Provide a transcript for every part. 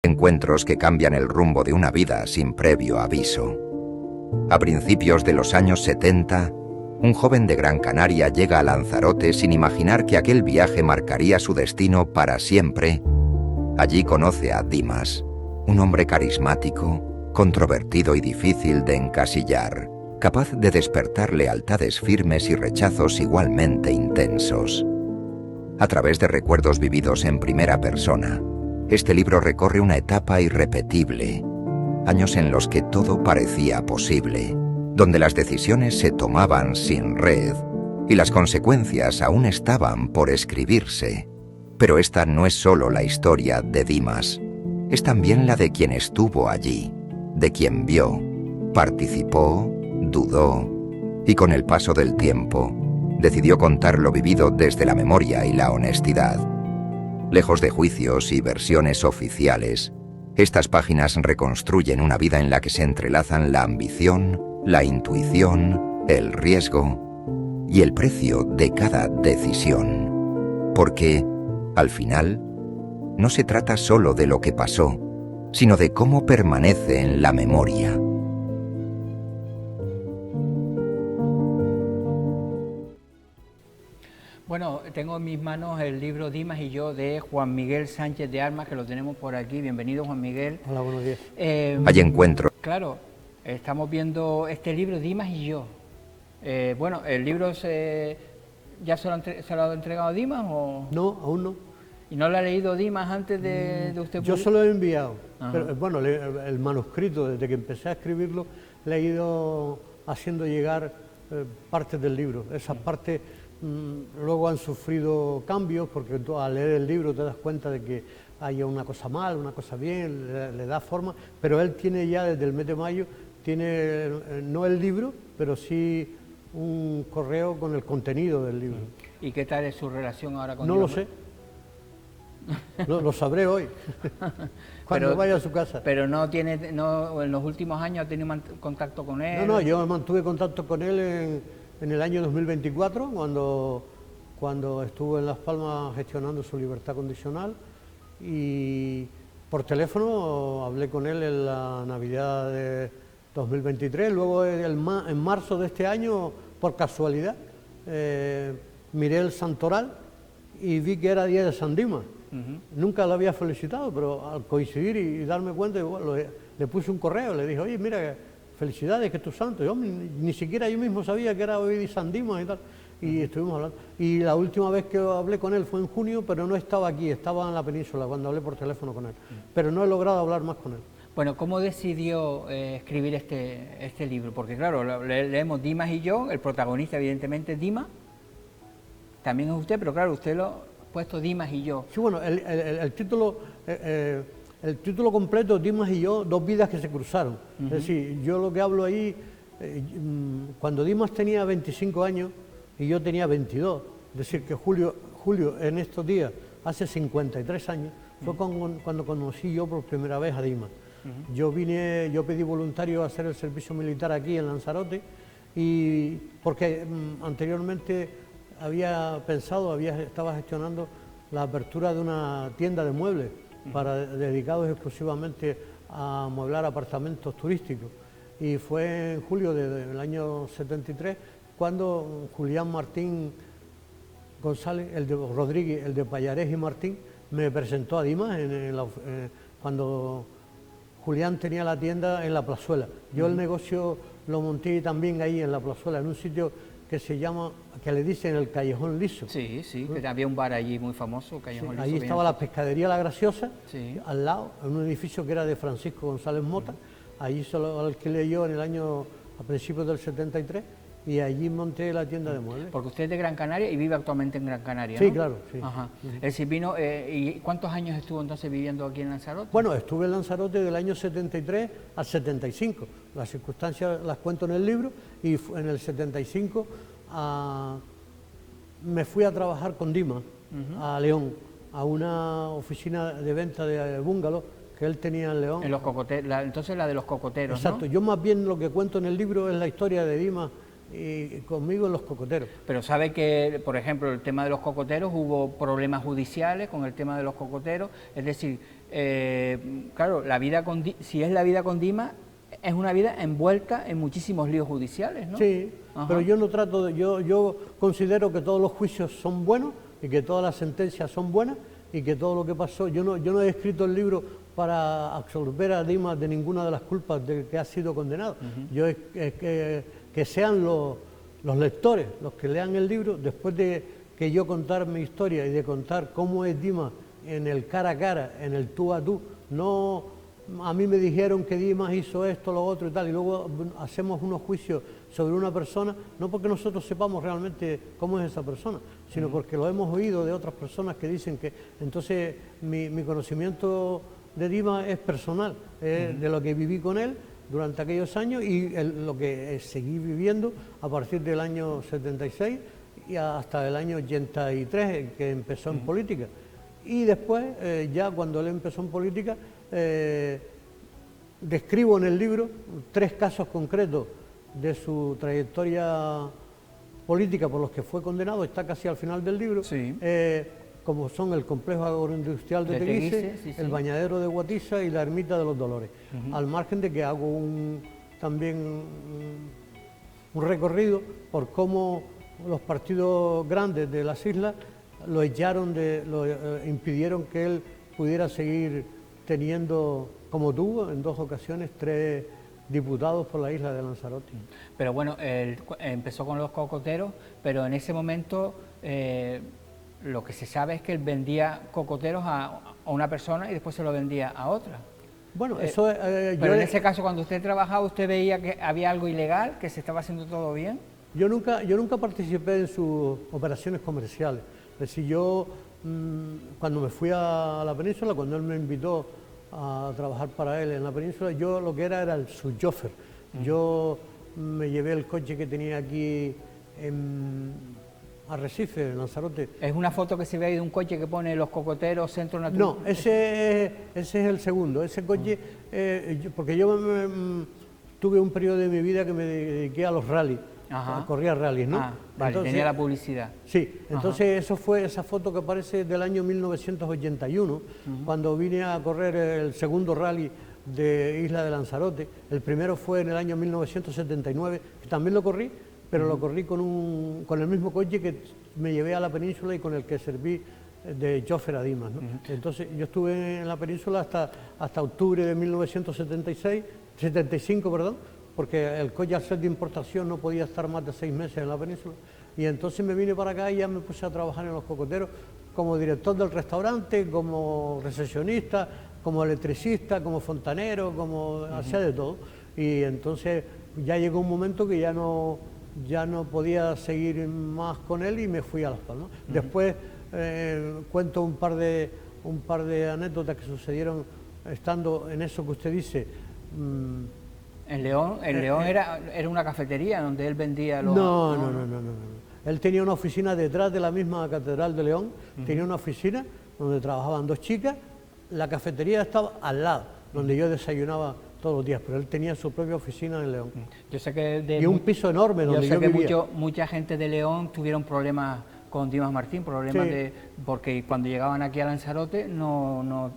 Encuentros que cambian el rumbo de una vida sin previo aviso. A principios de los años 70, un joven de Gran Canaria llega a Lanzarote sin imaginar que aquel viaje marcaría su destino para siempre. Allí conoce a Dimas, un hombre carismático, controvertido y difícil de encasillar, capaz de despertar lealtades firmes y rechazos igualmente intensos. A través de recuerdos vividos en primera persona, este libro recorre una etapa irrepetible, años en los que todo parecía posible, donde las decisiones se tomaban sin red y las consecuencias aún estaban por escribirse. Pero esta no es solo la historia de Dimas, es también la de quien estuvo allí, de quien vio, participó, dudó y con el paso del tiempo decidió contar lo vivido desde la memoria y la honestidad. Lejos de juicios y versiones oficiales, estas páginas reconstruyen una vida en la que se entrelazan la ambición, la intuición, el riesgo y el precio de cada decisión. Porque, al final, no se trata solo de lo que pasó, sino de cómo permanece en la memoria. Bueno, tengo en mis manos el libro Dimas y yo de Juan Miguel Sánchez de Armas, que lo tenemos por aquí. Bienvenido, Juan Miguel. Hola, buenos días. Hay encuentros. Claro, estamos viendo este libro, Dimas y yo. Bueno, ¿el libro ya se lo ha entregado a Dimas o...? No, aún no. ¿Y no lo ha leído Dimas antes de usted? Yo se lo he enviado. Pero, bueno, el manuscrito, desde que empecé a escribirlo, le he ido haciendo llegar partes del libro. Esas partes luego han sufrido cambios, porque tú, al leer el libro te das cuenta de que hay una cosa mal, una cosa bien, le da forma, pero él tiene ya desde el mes de mayo, tiene no el libro, pero sí un correo con el contenido del libro. ¿Y qué tal es su relación ahora con No Dios? lo sé. Lo sabré hoy, cuando vaya a su casa. Pero en los últimos años ha tenido contacto con él. No, yo mantuve contacto con él en el año 2024, cuando estuvo en Las Palmas gestionando su libertad condicional, y por teléfono hablé con él en la Navidad de 2023. Luego en marzo de este año, por casualidad, miré el santoral y vi que era día de San Dimas. Nunca lo había felicitado, pero al coincidir y darme cuenta, bueno, le puse un correo, le dije, oye, mira, felicidades, que es tu santo. Yo ni siquiera yo mismo sabía que era hoy San Dimas y tal, y estuvimos hablando. Y la última vez que hablé con él fue en junio, pero no estaba aquí, estaba en la península cuando hablé por teléfono con él, pero no he logrado hablar más con él. Bueno, ¿cómo decidió escribir este libro? Porque claro, leemos Dimas y yo, el protagonista evidentemente es Dimas, también es usted, pero claro, usted lo ha puesto Dimas y yo. Sí, bueno, el título completo es Dimas y yo, dos vidas que se cruzaron. Es decir, yo lo que hablo ahí, cuando Dimas tenía 25 años y yo tenía 22, es decir, que Julio en estos días, hace 53 años, fue cuando conocí yo por primera vez a Dimas. Yo pedí voluntario a hacer el servicio militar aquí en Lanzarote, y porque anteriormente estaba gestionando la apertura de una tienda de muebles dedicados exclusivamente a amueblar apartamentos turísticos. Y fue en julio del año 73 cuando Julián Martín González, el de Rodríguez, el de Payarés y Martín, me presentó a Dimas cuando Julián tenía la tienda en la Plazuela. Yo el negocio lo monté también ahí en la Plazuela, en un sitio que le dicen el Callejón Liso. Sí, que había un bar allí muy famoso, Callejón Liso. Ahí estaba la pescadería La Graciosa, al lado, en un edificio que era de Francisco González Mota. Allí se lo alquilé yo a principios del 73, y allí monté la tienda de muebles. Porque usted es de Gran Canaria y vive actualmente en Gran Canaria, ¿no? Sí, claro, sí. Ajá. Es decir, vino, ¿y cuántos años estuvo entonces viviendo aquí en Lanzarote? Bueno, estuve en Lanzarote del año 73 al 75. Las circunstancias las cuento en el libro, y en el 75 me fui a trabajar con Dimas a León, a una oficina de venta de bungalows que él tenía en León. En los cocoteros, entonces la de los cocoteros, exacto, ¿no? Yo más bien lo que cuento en el libro es la historia de Dimas y conmigo en los cocoteros. Pero sabe que, por ejemplo, el tema de los cocoteros, hubo problemas judiciales con el tema de los cocoteros, es decir, claro, la vida si es la vida con Dimas, es una vida envuelta en muchísimos líos judiciales, ¿no? Sí, Ajá. pero yo no trato de, yo considero que todos los juicios son buenos y que todas las sentencias son buenas y que todo lo que pasó, yo no he escrito el libro para absolver a Dimas de ninguna de las culpas de que ha sido condenado. Yo que sean los lectores los que lean el libro, después de que yo contar mi historia y de contar cómo es Dimas en el cara a cara, en el tú a tú. No, a mí me dijeron que Dimas hizo esto, lo otro y tal, y luego hacemos unos juicios sobre una persona, no porque nosotros sepamos realmente cómo es esa persona, sino porque lo hemos oído de otras personas que dicen que... Entonces mi conocimiento de Dimas es personal, de lo que viví con él durante aquellos años y lo que seguí viviendo a partir del año 76 y hasta el año 83, que empezó en política. Y después, ya cuando él empezó en política, describo en el libro 3 casos concretos de su trayectoria política por los que fue condenado, está casi al final del libro, sí. Como son el complejo agroindustrial de Teguise, sí, el bañadero de Guatiza y la ermita de los Dolores. Al margen de que hago también un recorrido por cómo los partidos grandes de las islas lo echaron, impidieron que él pudiera seguir teniendo, como tuvo en 2 ocasiones, 3 diputados por la isla de Lanzarote. Pero bueno, él empezó con los cocoteros, pero en ese momento lo que se sabe es que él vendía cocoteros a una persona y después se lo vendía a otra. Bueno, eso pero en ese caso, cuando usted trabajaba, ¿usted veía que había algo ilegal, que se estaba haciendo todo bien? Yo nunca participé en sus operaciones comerciales. Es decir, yo cuando me fui a la península, cuando él me invitó a trabajar para él en la península, yo lo que era su chofer. Yo me llevé el coche que tenía aquí en Arrecife, en Lanzarote. ¿Es una foto que se ve ahí de un coche que pone los cocoteros, centro natural? No, ese es el segundo. Ese coche, porque yo tuve un periodo de mi vida que me dediqué a los rallies. Corría rallies, ¿no? Vale, entonces, tenía la publicidad. Sí, entonces eso fue esa foto que aparece del año 1981, cuando vine a correr el segundo rally de Isla de Lanzarote. El primero fue en el año 1979, que también lo corrí, pero lo corrí con el mismo coche que me llevé a la península y con el que serví de chofer a Dimas, ¿no? Entonces yo estuve en la península hasta octubre de 1975, perdón, porque el coche al ser de importación no podía estar más de 6 meses en la península, y entonces me vine para acá y ya me puse a trabajar en los cocoteros como director del restaurante, como recepcionista, como electricista, como fontanero, como hacía de todo, y entonces ya llegó un momento que ya no podía seguir más con él y me fui a Las Palmas. Después cuento un par de anécdotas que sucedieron estando en eso que usted dice. En León era una cafetería donde él vendía los... No. Él tenía una oficina detrás de la misma Catedral de León, tenía una oficina donde trabajaban 2 chicas, la cafetería estaba al lado, donde yo desayunaba todos los días, pero él tenía su propia oficina en León. Yo sé que y un piso enorme donde yo vivía. Yo sé que mucha gente de León tuvieron problemas con Dimas Martín, problemas porque cuando llegaban aquí a Lanzarote no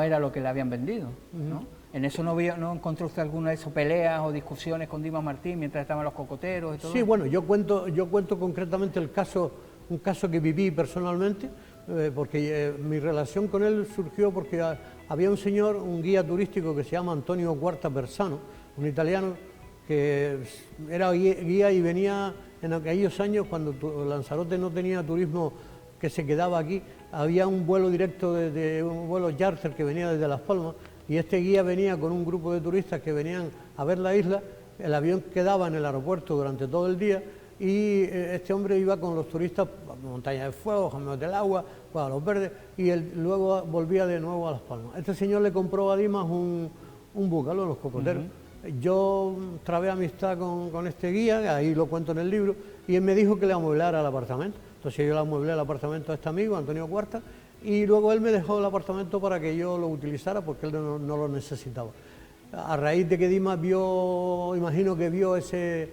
era lo que le habían vendido, ¿no? ¿En eso no encontró usted alguna de esas peleas o discusiones con Dimas Martín mientras estaban los cocoteros y todo? Sí, bueno, yo cuento concretamente un caso que viví personalmente, porque mi relación con él surgió porque había un señor, un guía turístico que se llama Antonio Cuarta Persano, un italiano que era guía y venía en aquellos años cuando Lanzarote no tenía turismo que se quedaba aquí, había un vuelo directo, un vuelo charter que venía desde Las Palmas, y este guía venía con un grupo de turistas que venían a ver la isla. El avión quedaba en el aeropuerto durante todo el día y este hombre iba con los turistas a Montaña de Fuego, Jameos del Agua, a Los Verdes, y él luego volvía de nuevo a Las Palmas. Este señor le compró a Dimas un búcalo en los cocoteros. Yo trabé amistad con este guía, ahí lo cuento en el libro, y él me dijo que le amueblara el apartamento. Entonces yo le amueblé el apartamento a este amigo, Antonio Cuarta, y luego él me dejó el apartamento para que yo lo utilizara porque él no lo necesitaba. A raíz de que Dimas imagino que vio ese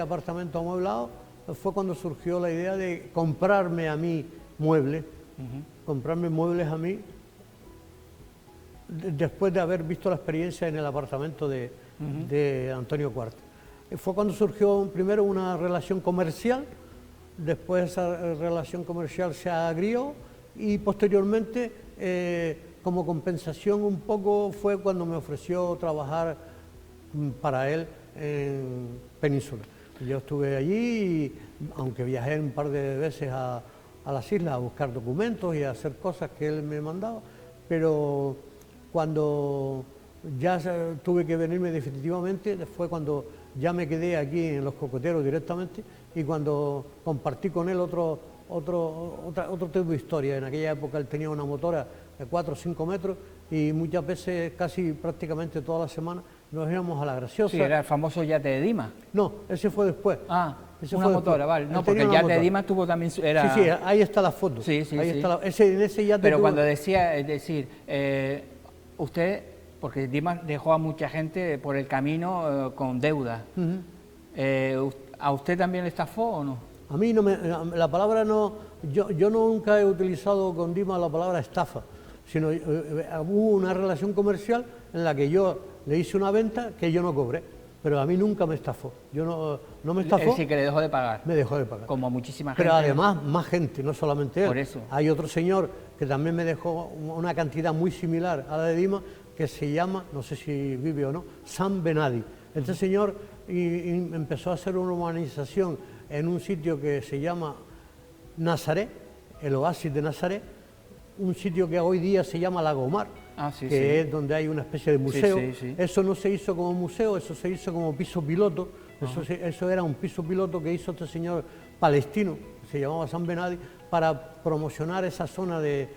apartamento amueblado, fue cuando surgió la idea de comprarme a mí muebles, comprarme muebles a mí después de haber visto la experiencia en el apartamento de Antonio Cuarta. Fue cuando surgió primero una relación comercial, después esa relación comercial se agrió y posteriormente, como compensación un poco, fue cuando me ofreció trabajar para él en Península. Yo estuve allí, y, aunque viajé un par de veces a las islas a buscar documentos y a hacer cosas que él me mandaba, pero cuando ya tuve que venirme definitivamente fue cuando ya me quedé aquí en Los Cocoteros directamente, y cuando compartí con él otro tipo de historia. En aquella época él tenía una motora de 4 o 5 metros y muchas veces, casi prácticamente toda la semana, nos íbamos a La Graciosa. Sí, era el famoso yate de Dimas. No, ese fue después. Ah, ese una fue motora, después. vale. No, Él porque tenía el una yate de motora. Dimas tuvo también... Era... Sí, sí, ahí está la foto. Sí, sí, ahí sí. está ese yate Pero tuvo... cuando decía, es decir, usted, porque Dimas dejó a mucha gente por el camino con deuda. ¿A usted también le estafó o no? A mí no la palabra no... Yo nunca he utilizado con Dimas la palabra estafa, sino hubo una relación comercial en la que yo le hice una venta que yo no cobré, pero a mí nunca me estafó. Yo no me estafó. Es decir, que le dejó de pagar. Me dejó de pagar. Como muchísima gente. Pero además, más gente, no solamente él. Por eso. Hay otro señor que también me dejó una cantidad muy similar a la de Dimas, que se llama, no sé si vive o no, Sam Benadi. Este señor empezó a hacer una urbanización en un sitio que se llama Nazaret, el oasis de Nazaret, un sitio que hoy día se llama Lagomar, que es donde hay una especie de museo. Eso no se hizo como museo, eso se hizo como piso piloto. Eso era un piso piloto que hizo este señor palestino, que se llamaba San Benadi, para promocionar esa zona de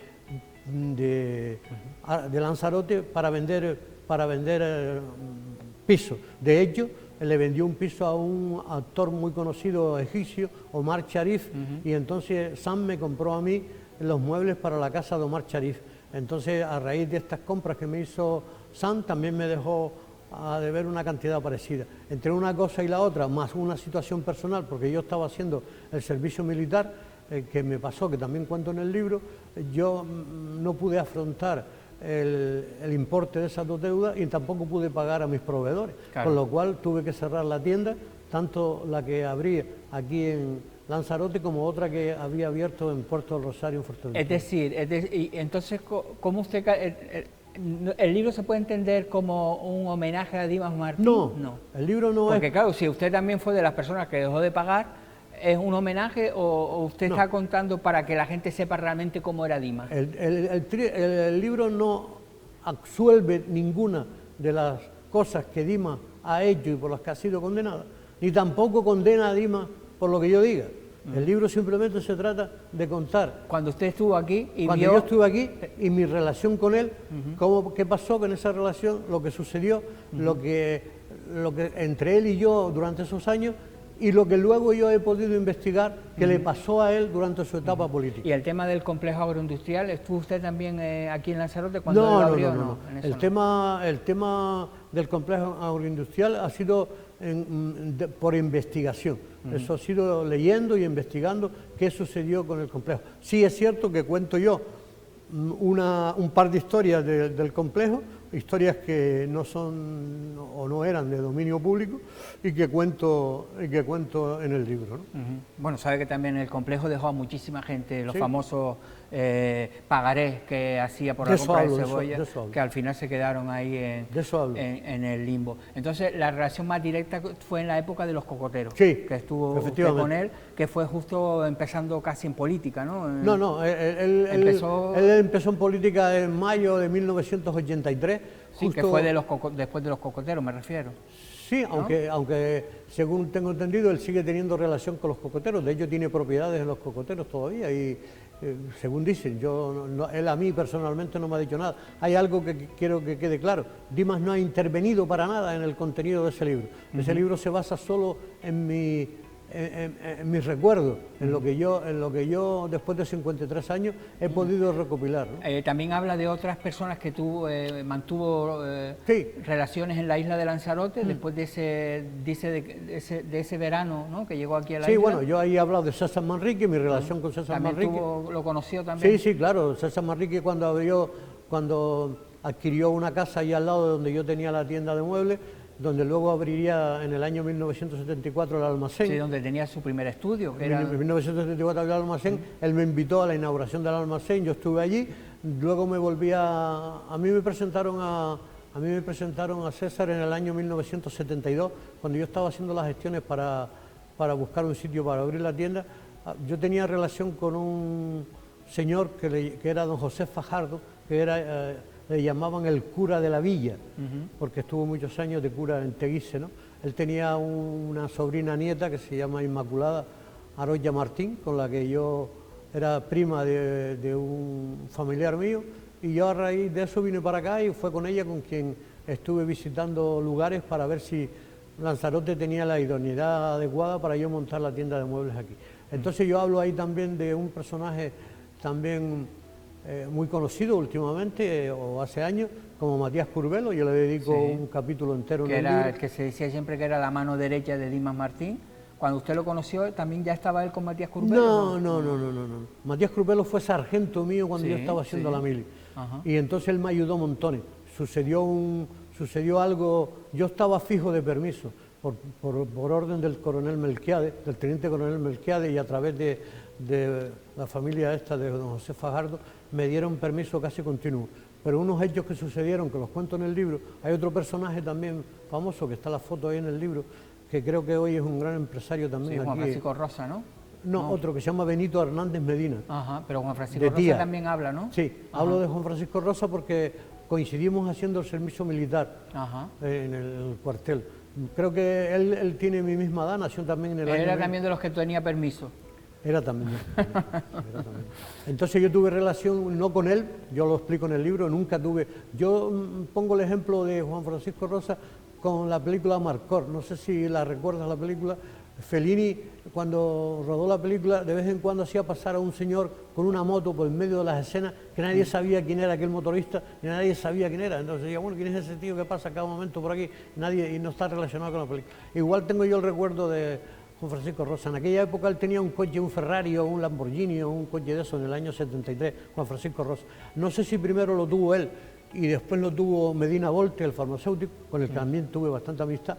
Lanzarote para vender pisos. De hecho, le vendió un piso a un actor muy conocido egipcio, Omar Sharif, y entonces Sam me compró a mí los muebles para la casa de Omar Sharif. Entonces, a raíz de estas compras que me hizo Sam, también me dejó a deber una cantidad parecida. Entre una cosa y la otra, más una situación personal, porque yo estaba haciendo el servicio militar, que me pasó, que también cuento en el libro, yo no pude afrontar el importe de esas dos deudas y tampoco pude pagar a mis proveedores, con lo cual tuve que cerrar la tienda, tanto la que abrí aquí en Lanzarote como otra que había abierto en Puerto del Rosario, en Fuerteventura. Es decir, y entonces, ¿cómo usted... ¿El libro se puede entender como un homenaje a Dimas Martín? No, el libro no es... Porque claro, si usted también fue de las personas que dejó de pagar, ¿es un homenaje o usted está contando para que la gente sepa realmente cómo era Dimas? El libro no absuelve ninguna de las cosas que Dimas ha hecho y por las que ha sido condenada, ni tampoco condena a Dimas por lo que yo diga. El libro simplemente se trata de contar. Cuando usted estuvo aquí y Cuando yo estuve aquí y mi relación con él, qué pasó con esa relación, lo que sucedió, lo que entre él y yo durante esos años, y lo que luego yo he podido investigar que le pasó a él durante su etapa política. ¿Y el tema del complejo agroindustrial, estuvo usted también aquí en Lanzarote cuando lo abrió? No. El tema del complejo agroindustrial ha sido por investigación. Eso ha sido leyendo y investigando qué sucedió con el complejo. Sí es cierto que cuento yo un par de historias del complejo, historias que no son o no eran de dominio público y que cuento en el libro, ¿no? Bueno, sabe que también el complejo dejó a muchísima gente, los famosos pagarés que hacía por la compra de cebolla, que al final se quedaron ahí en el limbo. Entonces, la relación más directa fue en la época de los cocoteros, que estuvo usted con él, que fue justo empezando casi en política, ¿no? Él empezó en política en mayo de 1983. Sí, que fue después de los cocoteros, me refiero. Sí, aunque según tengo entendido, él sigue teniendo relación con los cocoteros. De hecho, tiene propiedades en los cocoteros todavía y, según dicen, él a mí personalmente no me ha dicho nada. Hay algo que quiero que quede claro. Dimas no ha intervenido para nada en el contenido de ese libro. Ese libro se basa solo en mis recuerdos, en lo que yo después de 53 años he podido recopilar, ¿no? También habla de otras personas que mantuvo relaciones en la isla de Lanzarote después de ese verano, ¿no?, que llegó aquí a la isla. Sí, bueno, yo ahí he hablado de César Manrique, mi relación con César Manrique. ¿Lo conoció también? Sí, claro, César Manrique cuando adquirió una casa ahí al lado de donde yo tenía la tienda de muebles, donde luego abriría en el año 1974 el almacén. Sí, donde tenía su primer estudio. Que En 1974 abrió el almacén, él me invitó a la inauguración del almacén, yo estuve allí, luego me volví a mí me presentaron a César en el año 1972, cuando yo estaba haciendo las gestiones para buscar un sitio para abrir la tienda. Yo tenía relación con un señor que era don José Fajardo, que era... le llamaban el cura de la villa, porque estuvo muchos años de cura en Teguise, ¿no? Él tenía una sobrina nieta que se llama Inmaculada Aroya Martín, con la que yo era prima de un familiar mío, y yo a raíz de eso vine para acá y fue con ella con quien estuve visitando lugares para ver si Lanzarote tenía la idoneidad adecuada para yo montar la tienda de muebles aquí. Entonces yo hablo ahí también de un personaje también muy conocido últimamente, o hace años, como Matías Curvelo. Yo le dedico un capítulo entero en el libro. Era el que se decía siempre que era la mano derecha de Dimas Martín. Cuando usted lo conoció, ¿también ya estaba él con Matías Curvelo? No. Matías Curvelo fue sargento mío cuando yo estaba haciendo la mili. Y entonces él me ayudó montones. Sucedió algo, yo estaba fijo de permiso, por orden del coronel Melquiades, del teniente coronel Melquiades, y a través de la familia esta de don José Fajardo, me dieron permiso casi continuo. Pero unos hechos que sucedieron, que los cuento en el libro, hay otro personaje también famoso, que está la foto ahí en el libro, que creo que hoy es un gran empresario también. Sí, Juan aquí. Francisco Rosa, ¿no? No, otro que se llama Benito Hernández Medina. Ajá, pero Juan Francisco Rosa también habla, ¿no? Sí, hablo de Juan Francisco Rosa porque coincidimos haciendo el servicio militar en el cuartel. Creo que él tiene mi misma edad, nació también en el año... Era también de los que tenía permiso. Era también. Entonces yo tuve relación, no con él, yo lo explico en el libro, nunca tuve... Yo pongo el ejemplo de Juan Francisco Rosa con la película Marcor, no sé si la recuerdas la película. Fellini, cuando rodó la película, de vez en cuando hacía pasar a un señor con una moto por en medio de las escenas, que nadie sabía quién era aquel motorista, ni nadie sabía quién era. Entonces decía, bueno, ¿quién es ese tío que pasa a cada momento por aquí? Nadie, y no está relacionado con la película. Igual tengo yo el recuerdo de Juan Francisco Rosa. En aquella época él tenía un coche, un Ferrari o un Lamborghini o un coche de eso en el año 73, Juan Francisco Rosa. No sé si primero lo tuvo él y después lo tuvo Medina Volte, el farmacéutico, con el que también tuve bastante amistad,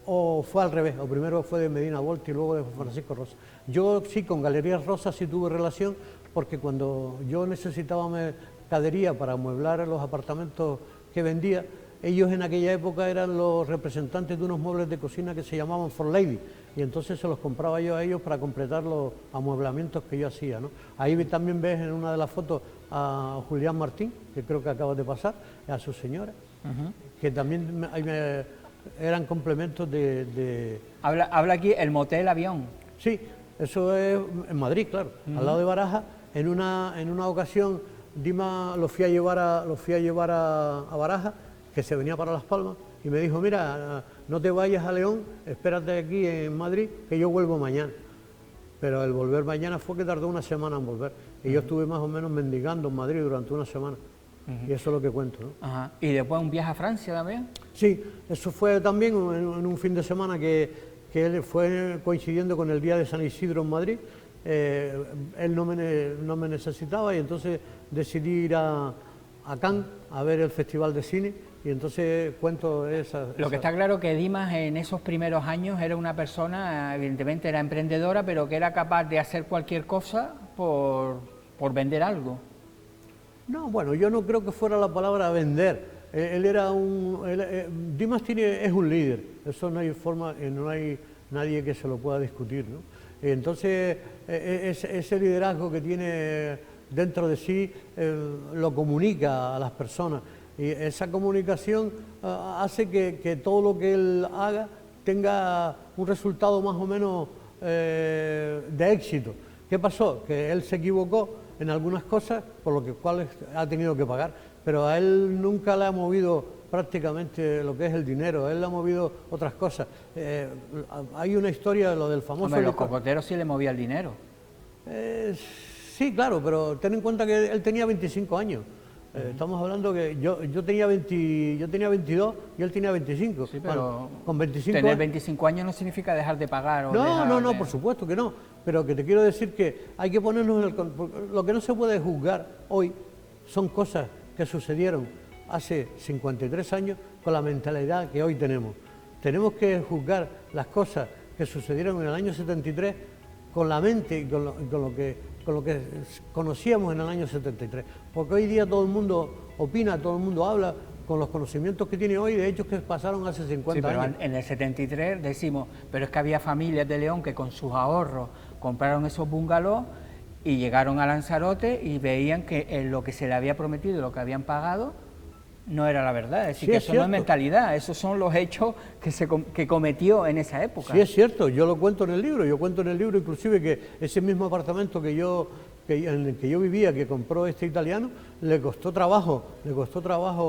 o fue al revés, o primero fue de Medina Volte y luego de Juan Francisco Rosa. Yo sí, con Galerías Rosa sí tuve relación, porque cuando yo necesitaba mercadería para amueblar los apartamentos que vendía, ellos en aquella época eran los representantes de unos muebles de cocina que se llamaban For Lady, y entonces se los compraba yo a ellos para completar los amueblamientos que yo hacía, ¿no? Ahí también ves en una de las fotos a Julián Martín, que creo que acaba de pasar, a su señora, que también eran complementos de... Habla aquí el Motel Avión. Sí, eso es en Madrid, claro, al lado de Barajas. En una ocasión Dimas lo fui a llevar a Barajas, que se venía para Las Palmas, y me dijo, mira, no te vayas a León, espérate aquí en Madrid, que yo vuelvo mañana. Pero el volver mañana fue que tardó una semana en volver, y yo estuve más o menos mendigando en Madrid durante una semana. Y eso es lo que cuento, ¿no? ¿Y después un viaje a Francia también? Sí, eso fue también en un fin de semana que él fue coincidiendo con el día de San Isidro en Madrid. Él no me necesitaba y entonces decidí ir a Cannes a ver el Festival de Cine, y entonces cuento Lo que está claro que Dimas en esos primeros años era una persona, evidentemente era emprendedora, pero que era capaz de hacer cualquier cosa por vender algo. No, bueno, yo no creo que fuera la palabra vender. Él era Dimas es un líder, eso no hay forma, no hay nadie que se lo pueda discutir, ¿no? Entonces, ese liderazgo que tiene dentro de sí lo comunica a las personas, y esa comunicación hace que todo lo que él haga tenga un resultado más o menos de éxito. ¿Qué pasó? Que él se equivocó en algunas cosas, por lo cuales ha tenido que pagar, pero a él nunca le ha movido prácticamente lo que es el dinero, a él le ha movido otras cosas. Hay una historia de lo del famoso... Hombre, los cocoteros sí le movía el dinero. Sí, claro, pero ten en cuenta que él tenía 25 años. Estamos hablando que yo tenía 22 y él tenía 25. Sí, pero bueno, con 25 tener 25 años no significa dejar de pagar. No, por supuesto que no. Pero que te quiero decir que hay que ponernos en lo que no se puede juzgar hoy son cosas que sucedieron hace 53 años con la mentalidad que hoy tenemos. Tenemos que juzgar las cosas que sucedieron en el año 73 con la mente y con lo que conocíamos en el año 73. Porque hoy día todo el mundo opina, todo el mundo habla con los conocimientos que tiene hoy de hechos que pasaron hace 50 pero años. en el 73 decimos, pero es que había familias de León que con sus ahorros compraron esos bungalows y llegaron a Lanzarote y veían que en lo que se le había prometido, lo que habían pagado, no era la verdad. Es decir, Sí, que es eso no es cierto. mentalidad, esos son los hechos que cometió en esa época. Sí, es cierto, yo lo cuento en el libro, yo cuento en el libro inclusive que ese mismo apartamento en el que yo vivía, que compró este italiano, le costó trabajo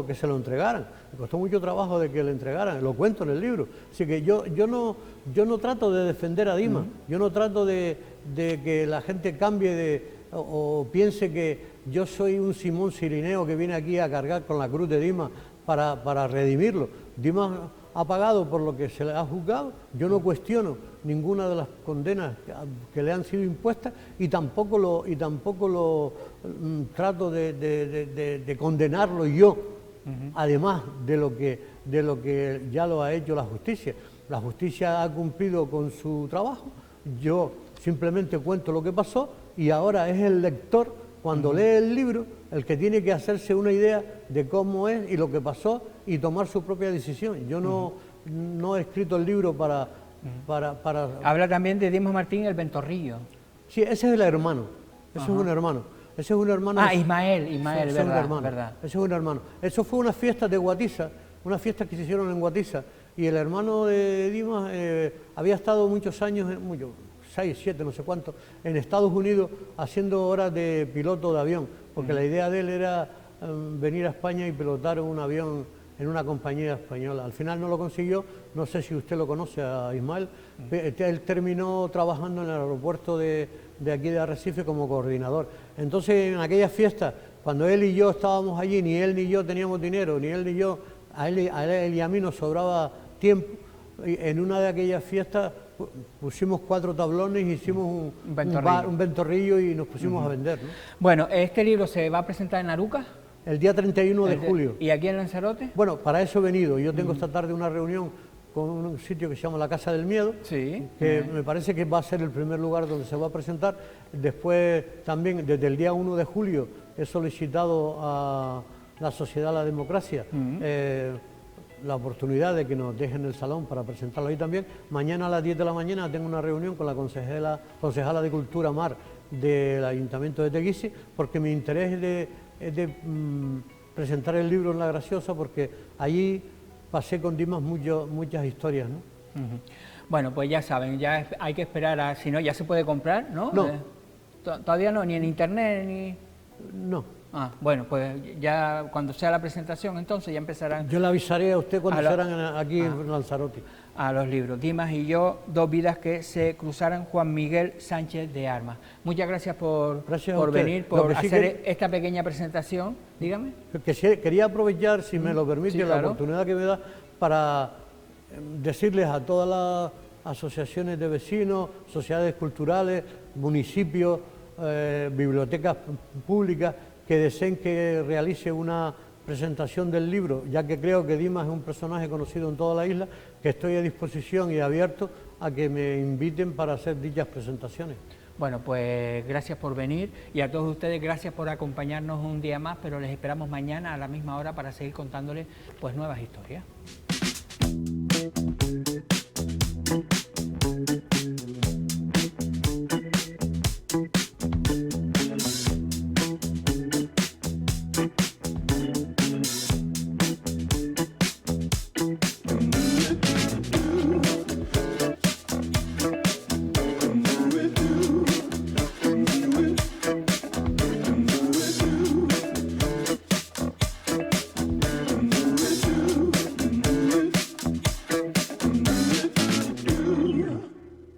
que se lo entregaran, le costó mucho trabajo de que le entregaran, lo cuento en el libro. Así que yo no trato de defender a Dimas, yo no trato de que la gente cambie o piense que yo soy un Simón Cirineo que viene aquí a cargar con la cruz de Dimas para redimirlo. Dimas ha pagado por lo que se le ha juzgado, yo no cuestiono ninguna de las condenas que le han sido impuestas y tampoco lo trato de condenarlo yo, además de lo que ya lo ha hecho la justicia. La justicia ha cumplido con su trabajo, yo simplemente cuento lo que pasó y ahora es el lector, cuando lee el libro, el que tiene que hacerse una idea de cómo es y lo que pasó y tomar su propia decisión. Yo no he escrito el libro para... Habla también de Dimas Martín, el Ventorrillo. Sí, ese es el hermano, ese es un hermano. Ese es un hermano... Ah, Ismael, ese es verdad, un hermano, verdad. Ese es un hermano. Eso fue una fiesta de Guatiza, una fiesta que se hicieron en Guatiza, y el hermano de Dimas había estado muchos años, 6, 7, no sé cuánto, en Estados Unidos haciendo horas de piloto de avión, porque la idea de él era venir a España y pilotar un avión en una compañía española. Al final no lo consiguió, no sé si usted lo conoce a Ismael, él terminó trabajando en el aeropuerto de aquí de Arrecife como coordinador. Entonces en aquellas fiestas, cuando él y yo estábamos allí, ni él ni yo teníamos dinero, ni él ni yo, a él y a mí nos sobraba tiempo, y en una de aquellas fiestas pusimos 4 tablones, hicimos un ventorrillo y nos pusimos a vender, ¿no? Bueno, ¿este libro se va a presentar en Aruca? El día 31 de julio. ¿Y aquí en Lanzarote? Bueno, para eso he venido. Yo tengo esta tarde una reunión con un sitio que se llama La Casa del Miedo, Sí. que me parece que va a ser el primer lugar donde se va a presentar. Después también, desde el día 1 de julio, he solicitado a la Sociedad de la Democracia la oportunidad de que nos dejen el salón para presentarlo ahí también. Mañana a las 10 de la mañana tengo una reunión con la concejala de Cultura Mar del Ayuntamiento de Teguise, porque mi interés es de presentar el libro en La Graciosa, porque allí pasé con Dimas muchas historias, ¿no? Bueno, pues ya saben, ya hay que esperar si no, ya se puede comprar, ¿no? No. Todavía no, ni en internet, ni... No. Ah, bueno, pues ya cuando sea la presentación entonces ya empezarán Yo le avisaré a usted cuando serán aquí Ah. en Lanzarote. a los libros. Dimas y yo, 2 vidas que se cruzaran, Juan Miguel Sánchez de Armas. Muchas gracias por Gracias a usted. venir, Lo por que sí hacer esta pequeña presentación. Dígame. Quería aprovechar, si me lo permite, sí, la claro. oportunidad que me da para decirles a todas las asociaciones de vecinos, sociedades culturales, municipios, bibliotecas públicas, que deseen que realice una presentación del libro, ya que creo que Dimas es un personaje conocido en toda la isla, que estoy a disposición y abierto a que me inviten para hacer dichas presentaciones. Bueno, pues gracias por venir y a todos ustedes gracias por acompañarnos un día más, pero les esperamos mañana a la misma hora para seguir contándoles pues nuevas historias.